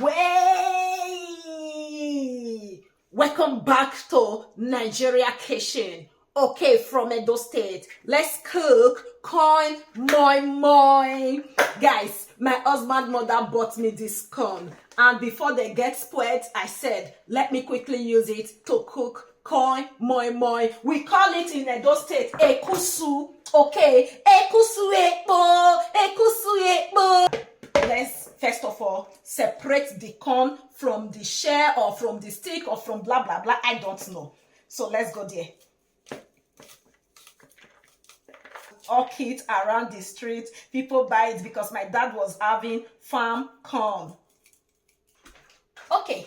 Way! Welcome back to Nigeria Kitchen. Okay, from Edo State. Let's cook corn-MoiMoi. Guys, my husband mother bought me this corn. And before they get spoiled, I said, let me quickly use it to cook corn-MoiMoi. We call it in Edo State ekusu. Okay, ekusu ekpo, ekusu ekpo. Let's first of all separate the corn from the shell or from the stick or from blah blah blah. I don't know. So let's go there. Hawk it around the street. People buy it because my dad was having farm corn. Okay.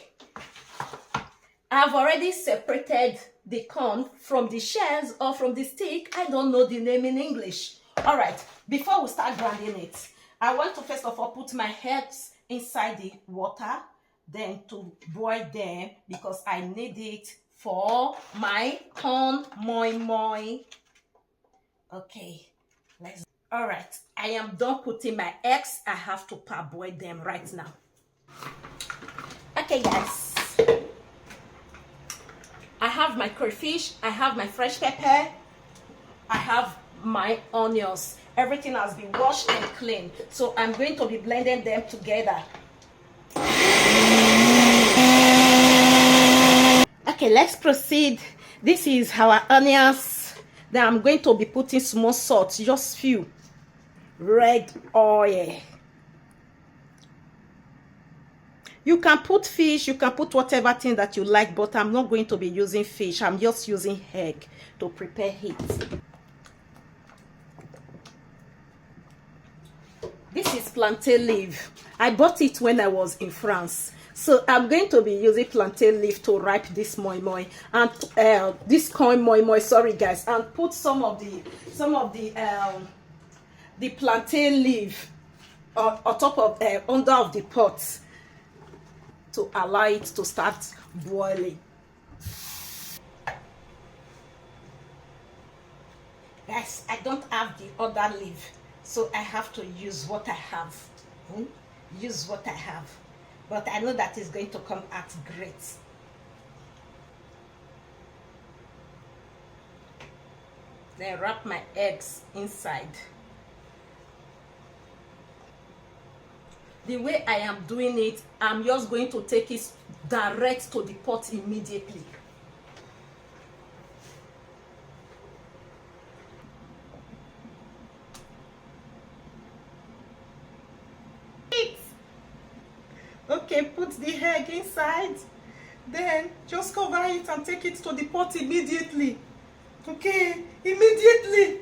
I've already separated the corn from the shells or from the stick. I don't know the name in English. All right. Before we start grinding it, I want to first of all put my herbs inside the water, then to boil them because I need it for my corn-MoiMoi. Okay, let's. All right, I am done putting my eggs. I have to parboil them right now. Okay, guys. I have my crayfish. I have my fresh pepper. I have my onions. Everything has been washed and cleaned. So I'm going to be blending them together. Okay, let's proceed. This is our onions. Then I'm going to be putting small salt, just few. Red oil. You can put fish, you can put whatever thing that you like, but I'm not going to be using fish. I'm just using egg to prepare it. This is plantain leaf. I bought it when I was in France. So I'm going to be using plantain leaf to wrap this moi and this corn-MoiMoi. Sorry guys, and put some of the plantain leaf on top of under of the pot to allow it to start boiling. Guys, I don't have the other leaf, so I have to use what I have. Use what I have. But I know that it's going to come out great. Then wrap my eggs inside. The way I am doing it, I'm just going to take it direct to the pot immediately. Okay, put the egg inside, then just cover it and take it to the pot immediately. Okay, immediately.